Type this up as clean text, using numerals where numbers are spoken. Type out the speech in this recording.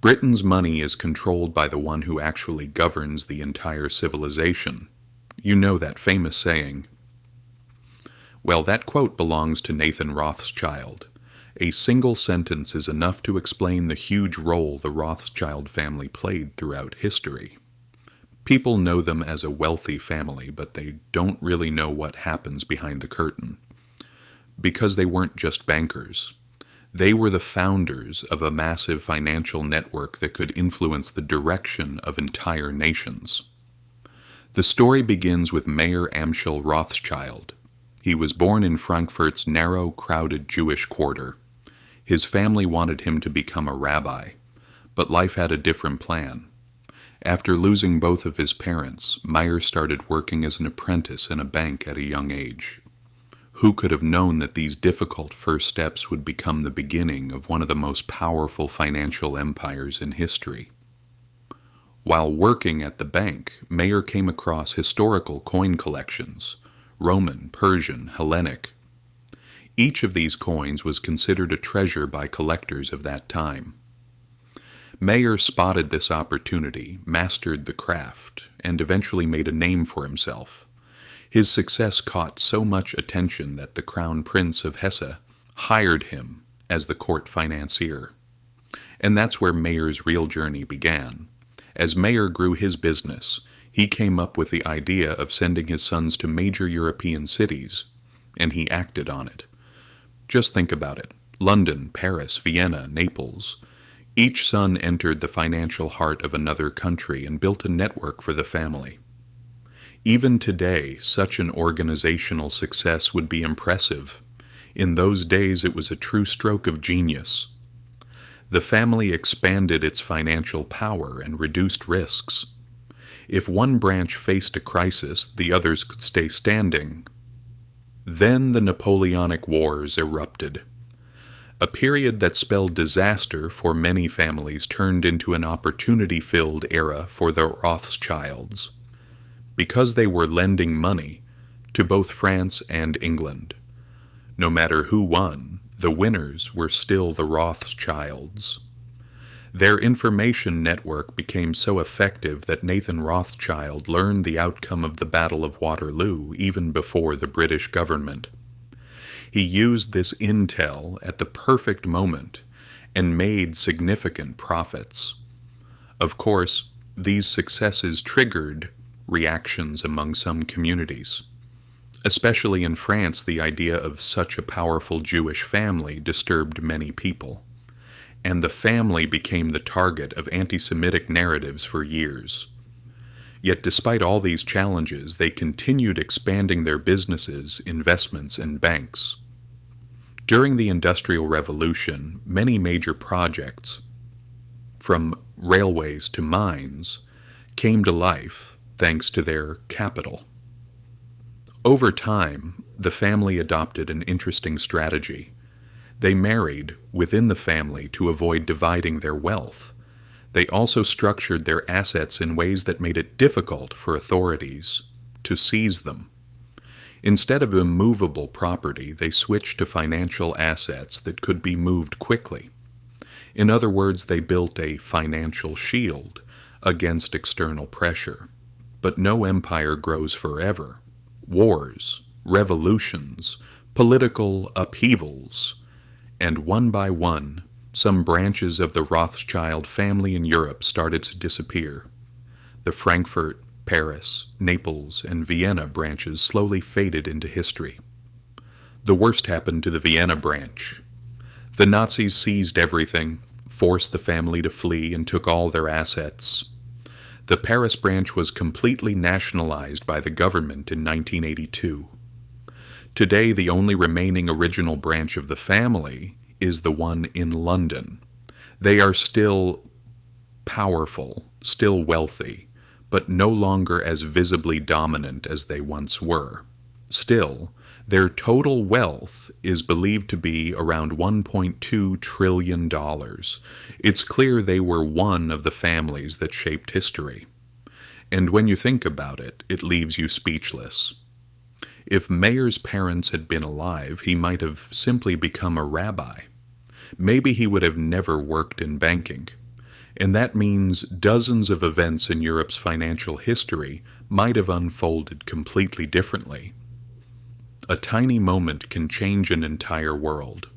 Britain's money is controlled by the one who actually governs the entire civilization. You know that famous saying. Well, that quote belongs to Nathan Rothschild. A single sentence is enough to explain the huge role the Rothschild family played throughout history. People know them as a wealthy family, but they don't really know what happens behind the curtain. Because they weren't just bankers. They were the founders of a massive financial network that could influence the direction of entire nations. The story begins with Mayer Amschel Rothschild. He was born in Frankfurt's narrow, crowded Jewish quarter. His family wanted him to become a rabbi, but life had a different plan. After losing both of his parents, Mayer started working as an apprentice in a bank at a young age. Who could have known that these difficult first steps would become the beginning of one of the most powerful financial empires in history? While working at the bank, Mayer came across historical coin collections, Roman, Persian, Hellenic. Each of these coins was considered a treasure by collectors of that time. Mayer spotted this opportunity, mastered the craft, and eventually made a name for himself. His success caught so much attention that the Crown Prince of Hesse hired him as the court financier. And that's where Mayer's real journey began. As Mayer grew his business, he came up with the idea of sending his sons to major European cities, and he acted on it. Just think about it. London, Paris, Vienna, Naples. Each son entered the financial heart of another country and built a network for the family. Even today, such an organizational success would be impressive. In those days, it was a true stroke of genius. The family expanded its financial power and reduced risks. If one branch faced a crisis, the others could stay standing. Then the Napoleonic Wars erupted. A period that spelled disaster for many families turned into an opportunity-filled era for the Rothschilds, because they were lending money to both France and England. No matter who won, the winners were still the Rothschilds. Their information network became so effective that Nathan Rothschild learned the outcome of the Battle of Waterloo even before the British government. He used this intel at the perfect moment and made significant profits. Of course, these successes triggered reactions among some communities. Especially in France, the idea of such a powerful Jewish family disturbed many people, and the family became the target of anti-Semitic narratives for years. Yet despite all these challenges, they continued expanding their businesses, investments, and banks. During the Industrial Revolution, many major projects, from railways to mines, came to life thanks to their capital. Over time, the family adopted an interesting strategy. They married within the family to avoid dividing their wealth. They also structured their assets in ways that made it difficult for authorities to seize them. Instead of immovable property, they switched to financial assets that could be moved quickly. In other words, they built a financial shield against external pressure. But no empire grows forever. Wars, revolutions, political upheavals, and one by one, some branches of the Rothschild family in Europe started to disappear. The Frankfurt, Paris, Naples, and Vienna branches slowly faded into history. The worst happened to the Vienna branch. The Nazis seized everything, forced the family to flee, and took all their assets. The Paris branch was completely nationalized by the government in 1982. Today, the only remaining original branch of the family is the one in London. They are still powerful, still wealthy, but no longer as visibly dominant as they once were. Still, their total wealth is believed to be around $1.2 trillion. It's clear they were one of the families that shaped history. And when you think about it, it leaves you speechless. If Mayer's parents had been alive, he might have simply become a rabbi. Maybe he would have never worked in banking. And that means dozens of events in Europe's financial history might have unfolded completely differently. A tiny moment can change an entire world.